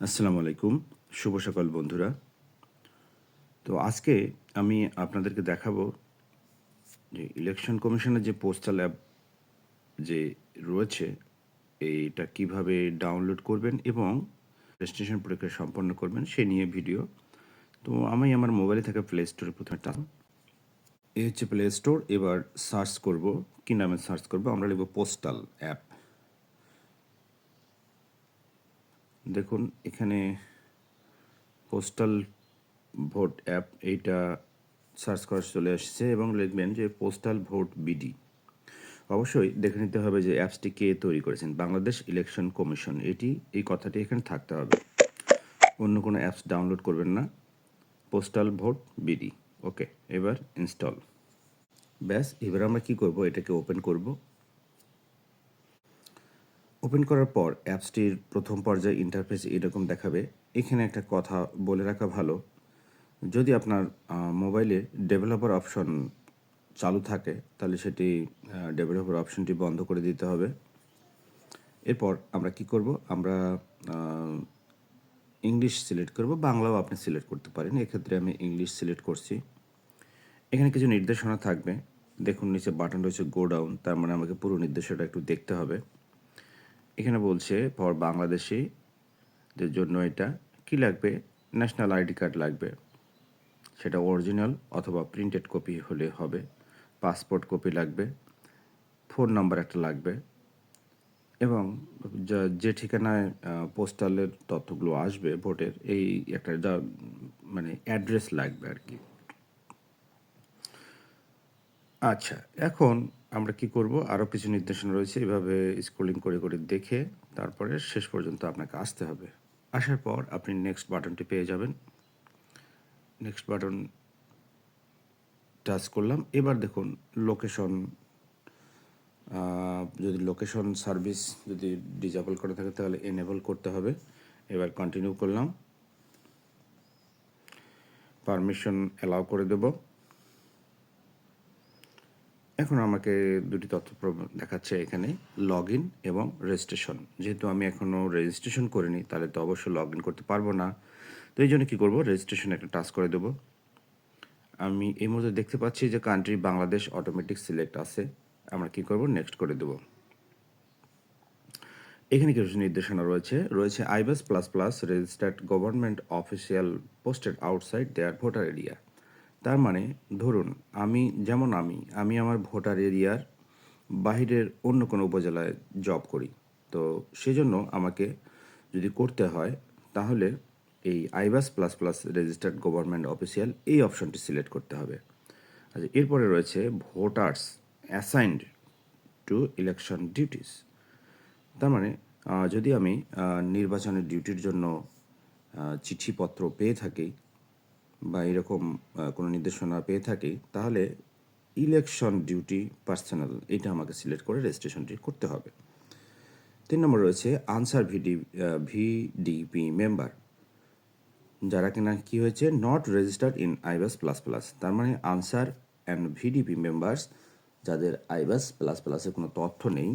আসসালামু আলাইকুম। শুভ সকাল বন্ধুরা। তো আজকে আমি আপনাদেরকে দেখাবো যে ইলেকশন কমিশনের যে পোস্টাল অ্যাপ যে রয়েছে, এইটা কিভাবে ডাউনলোড করবেন এবং রেজিস্ট্রেশন প্রক্রিয়া সম্পন্ন করবেন সে নিয়ে ভিডিও। তো আমি আমার মোবাইলে থাকা প্লে স্টোরে প্রথমে এই হচ্ছে প্লে স্টোর। এবার সার্চ করব, কি নামে সার্চ করব? আমরা লিখব পোস্টাল অ্যাপ। দেখুন এখানে পোস্টাল ভোট অ্যাপ এইটা সার্চ করা চলে আসছে এবং লিখবেন যে পোস্টাল ভোট বিডি। অবশ্যই দেখে নিতে হবে যে অ্যাপসটি কে তৈরি করেছেন, বাংলাদেশ ইলেকশন কমিশন। এই কথাটি এখানে থাকতে হবে, অন্য কোনো অ্যাপস ডাউনলোড করবেন না। পোস্টাল ভোট বিডি, ওকে। এবার ইনস্টল। ব্যাস, এবার আমরা কি করব, এটাকে ওপেন করব। ওপেন করার পর অ্যাপসটির প্রথম পর্যায়ে ইন্টারফেস এরকম দেখাবে। এখানে একটা কথা বলে রাখা ভালো, যদি আপনার মোবাইলে ডেভেলপার অপশন চালু থাকে তাহলে সেটি ডেভেলপার অপশনটি বন্ধ করে দিতে হবে। এরপর আমরা কি করব, আমরা ইংলিশ সিলেক্ট করব, বাংলাও আপনি সিলেক্ট করতে পারেন। এক্ষেত্রে আমি ইংলিশ সিলেক্ট করছি। এখানে কিছু নির্দেশনা থাকবে। দেখুন নিচে বাটন রয়েছে গো ডাউন, তার মানে আমাকে পুরো নির্দেশনাটা একটু দেখতে হবে। এখানে বলছে ফর বাংলাদেশিদের জন্য এটা কি লাগবে, ন্যাশনাল আইডি কার্ড লাগবে, সেটা অরিজিনাল অথবা প্রিন্টেড কপি হলে হবে। পাসপোর্ট কপি লাগবে, ফোন নাম্বার একটা লাগবে, এবং যে ঠিকানায় পোস্টালের তথ্যগুলো আসবে ভোটের, এই একটা যা মানে অ্যাড্রেস লাগবে আর কি। আচ্ছা, এখন আমরা কি করব, আরও কিছু নির্দেশনা রয়েছে, এভাবে স্ক্রলিং করে করে দেখে তারপরে শেষ পর্যন্ত আপনাকে আসতে হবে। আসার পর আপনি নেক্সট বাটনটি পেয়ে যাবেন। নেক্সট বাটন টাচ করলাম। এবার দেখুন লোকেশন, যদি লোকেশন সার্ভিস যদি ডিজেবল করা থাকে তাহলে এনেবল করতে হবে। এবার কন্টিনিউ করলাম, পারমিশন অ্যালাউ করে দেব। এখন আমাকে দুটি তথ্য দেখাচ্ছে এখানে, লগ ইন এবং রেজিস্ট্রেশন। যেহেতু আমি এখনও রেজিস্ট্রেশন করিনি তাহলে তো অবশ্যই লগ ইন করতে পারবো না। তো এই জন্য কী করবো, রেজিস্ট্রেশন একটা টাচ করে দেবো। আমি এই মুহূর্তে দেখতে পাচ্ছি যে কান্ট্রি বাংলাদেশ অটোমেটিক সিলেক্ট আছে। আমরা কি করব, নেক্সট করে দেবো। এখানে কিছু নির্দেশনা রয়েছে iBAS plus plus registered government official posted outside their voter area. তার মানে ধরুন আমি আমার ভোটার এরিয়ার বাহিরের অন্য কোনো উপজেলায় জব করি, তো সেজন্য আমাকে যদি করতে হয় তাহলে এই আইবাস plus plus registered government official এই অপশনটি সিলেক্ট করতে হবে। আচ্ছা, এরপরে রয়েছে voters assigned two election duties. তার মানে যদি আমি নির্বাচনের ডিউটির জন্য চিঠিপত্র পেয়ে থাকি বা এরকম কোনো নির্দেশনা পেয়ে থাকি, তাহলে ইলেকশন ডিউটি পার্সোনাল এটা আমাকে সিলেক্ট করে রেজিস্ট্রেশনটি করতে হবে। 3 নম্বর রয়েছে আনসার ভিডিপি মেম্বার, যারা কিনা কি হয়েছে not registered in আইবাস plus plus. তার মানে আনসার অ্যান্ড ভিডিপি মেম্বার্স যাদের আইবাস প্লাস প্লাসের কোনো তথ্য নেই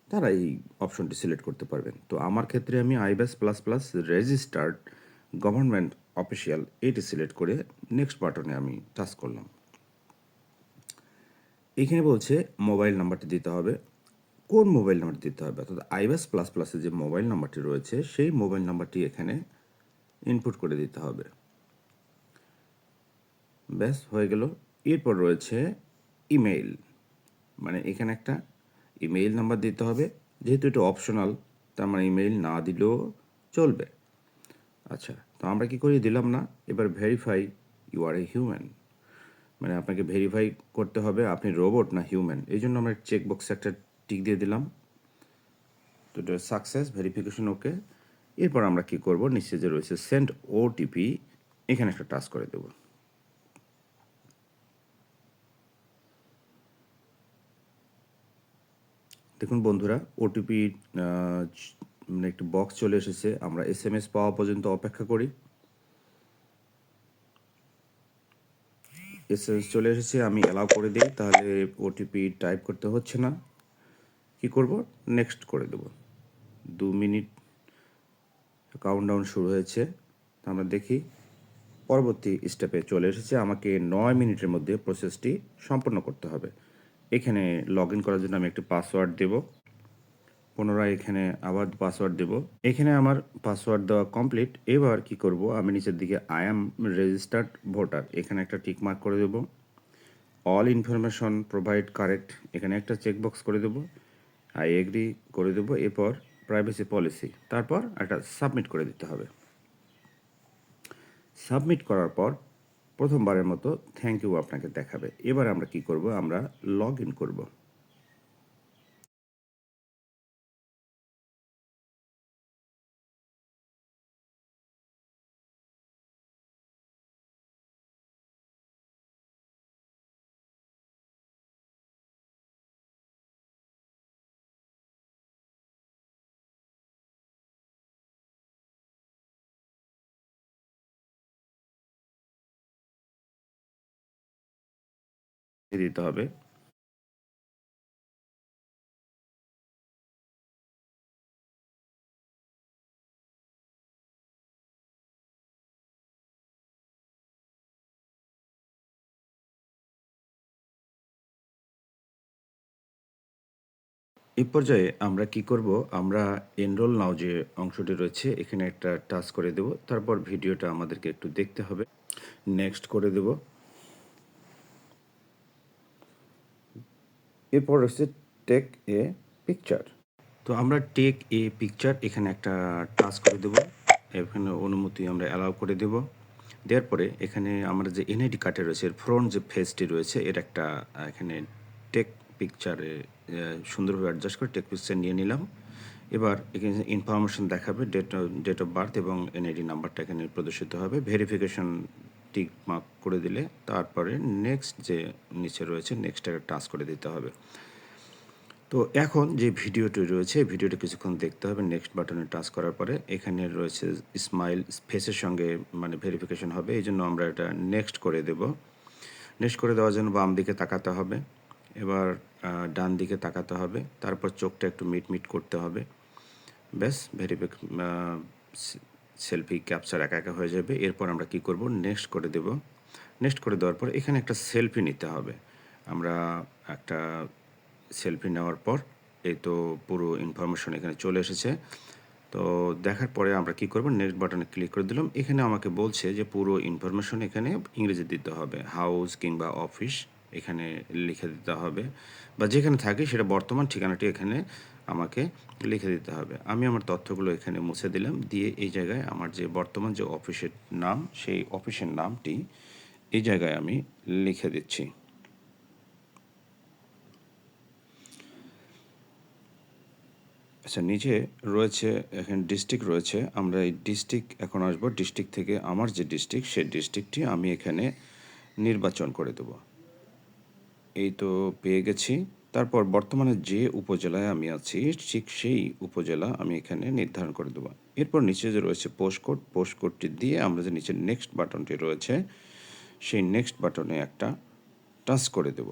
তারা এই অপশনটি সিলেক্ট করতে পারবেন। তো আমার ক্ষেত্রে আমি iBAS plus plus registered government official এইটি সিলেক্ট করে নেক্সট বাটনে আমি টাচ করলাম। এখানে বলছে মোবাইল নাম্বারটি দিতে হবে। কোন মোবাইল নাম্বারটি দিতে হবে, অর্থাৎ আইবাস প্লাস প্লাসের যে মোবাইল নাম্বারটি রয়েছে সেই মোবাইল নাম্বারটি এখানে ইনপুট করে দিতে হবে। ব্যাস হয়ে গেল। এরপর রয়েছে ইমেইল, মানে এখানে একটা ইমেইল নাম্বার দিতে হবে। যেহেতু এটা অপশনাল তার মানে ইমেইল না দিলেও চলবে। আচ্ছা, তো আমরা কি করি, দিলাম না। এবার verify you are a human, মানে আপনাকে ভেরিফাই করতে হবে আপনি রোবট না হিউম্যান। এই জন্য আমরা চেকবক্সে একটা টিক দিয়ে দিলাম। তো এটা সাকসেস, ভেরিফিকেশন ওকে। এরপর আমরা কি করব, নিচে যে রয়েছে সেন্ড ওটিপি, এখানে একটা টাচ করে দেব। দেখুন বন্ধুরা, ওটিপি মানে একটি বক্স চলে এসেছে। আমরা SMS পাওয়া পর্যন্ত অপেক্ষা করি। SMS চলে এসেছে, আমি অ্যালাউ করে দিই, তাহলে ওটিপি টাইপ করতে হচ্ছে না। কি করব, নেক্সট করে দেব। 2 মিনিট কাউন্টডাউন শুরু হয়েছে। তো আমরা দেখি পরবর্তী স্টেপে চলে এসেছে। আমাকে 9 মিনিটের মধ্যে প্রসেসটি সম্পন্ন করতে হবে। এখানে লগ ইন করার জন্য আমি একটি পাসওয়ার্ড দেব। পুনরায় এখানে আবার পাসওয়ার্ড দেব। এখানে আমার পাসওয়ার্ড দেওয়া কমপ্লিট। এবার কি করব, আমি নিচের দিকে আই অ্যাম রেজিস্টার্ড ভোটার এখানে একটা টিক মার্ক করে দেব। অল ইনফরমেশন প্রোভাইড কারেক্ট এখানে একটা চেকবক্স করে দেব। আই এগ্রি করে দেব। এরপর প্রাইভেসি পলিসি, তারপর একটা সাবমিট করে দিতে হবে। সাবমিট করার পর প্রথমবারের মতো থ্যাংক ইউ আপনাকে দেখাবে। এবার আমরা কি করব, আমরা লগ ইন করব। দিতে হবে। এই পর্যায়ে আমরা কি করব, আমরা এনরোল নাও যে অংশটি রয়েছে এখানে একটা টাচ করে দেব। তারপর ভিডিওটা আমাদেরকে একটু দেখতে হবে। নেক্সট করে দেব। এরপর রয়েছে টেক এ পিকচার। তো আমরা টেক এ পিকচার এখানে একটা টাচ করে দেব। এখানে অনুমতি আমরা অ্যালাউ করে দেব। দেওয়ার পরে এখানে আমরা যে এনআইডি কার্ডে রয়েছে এর ফ্রন্ট যে ফেসটি রয়েছে এর একটা এখানে টেক পিকচারে সুন্দরভাবে অ্যাডজাস্ট করে টেক পিকচার নিয়ে নিলাম। এবার এখানে ইনফরমেশন দেখাবে, ডেট অফ বার্থ এবং এনআইডি নাম্বারটা এখানে প্রদর্শিত হবে। ভেরিফিকেশন টিক মার্ক করে দিলে তারপরে নেক্সট যে নিচে রয়েছে নেক্সটটাকে টাচ করে দিতে হবে। তো এখন যে ভিডিওটি রয়েছে ভিডিওটি কিছুক্ষণ দেখতে হবে। নেক্সট বাটনে টাচ করার পরে এখানে রয়েছে স্মাইল ফেসের সঙ্গে মানে ভেরিফিকেশন হবে, এই জন্য আমরা এটা নেক্সট করে দেব। নেক্সট করে দেওয়ার জন্য বাম দিকে তাকাতে হবে, এবার ডান দিকে তাকাতে হবে, তারপর চোখটা একটু মিট করতে হবে। ব্যাস সেলফি ক্যাপচার একা একা হয়ে যাবে। এরপর আমরা কি করব, নেক্সট করে দেব। নেক্সট করে দেওয়ার পর এখানে একটা সেলফি নিতে হবে। আমরা একটা সেলফি নেওয়ার পর এই তো পুরো ইনফরমেশন এখানে চলে এসেছে। তো দেখার পরে আমরা কি করব, নেক্সট বাটনে ক্লিক করে দিলাম। এখানে আমাকে বলছে যে পুরো ইনফরমেশন এখানে ইংরেজি দিতে হবে, হাউস কিংবা অফিস এখানে লিখে দিতে হবে, বা যেখানে থাকে সেটা বর্তমান ঠিকানাটি এখানে আমাকে লিখে দিতে হবে। আমি আমার তথ্যগুলো এখানে মুছে দিলাম, দিয়ে এই জায়গায় আমার যে বর্তমান যে অফিসের নাম সেই অফিসের নামটি এই জায়গায় আমি লিখে দিচ্ছি। আচ্ছা, নিচে রয়েছে এখানে ডিস্ট্রিক্ট রয়েছে, আমরা এই ডিস্ট্রিক্ট এখন আসবো। ডিস্ট্রিক্ট থেকে আমার যে ডিস্ট্রিক্ট সেই ডিস্ট্রিক্টটি আমি এখানে নির্বাচন করে দেব। এই তো পেয়ে গেছি। তারপর বর্তমানে যে উপজেলায় আমি আছি ঠিক সেই উপজেলা আমি এখানে নির্ধারণ করে দেবো। এরপর নিচে যে রয়েছে পোস্ট কোডটি দিয়ে আমরা যে নিচে নেক্সট বাটনটি রয়েছে সেই নেক্সট বাটনে একটা টাচ করে দেব।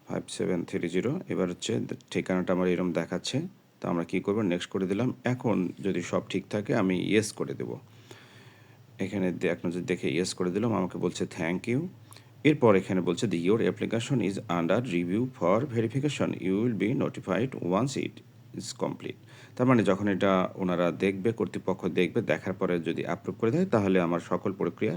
5730। এবার হচ্ছে ঠিকানাটা আমার এরকম দেখাচ্ছে। তো আমরা কী করবো, নেক্সট করে দিলাম। এখন যদি সব ঠিক থাকে আমি ইয়েস করে দেব। এখানে এক নজর দেখে ইয়েস করে দিলাম, আমাকে বলছে থ্যাংক ইউ। এরপর এখানে বলছে the your application is under review for verification, you will be notified once it is complete. তার মানে যখন এটা ওনারা দেখবে, কর্তৃপক্ষ দেখবে, দেখার পরে যদি অ্যাপ্রুভ করে দেয় তাহলে আমার সকল প্রক্রিয়া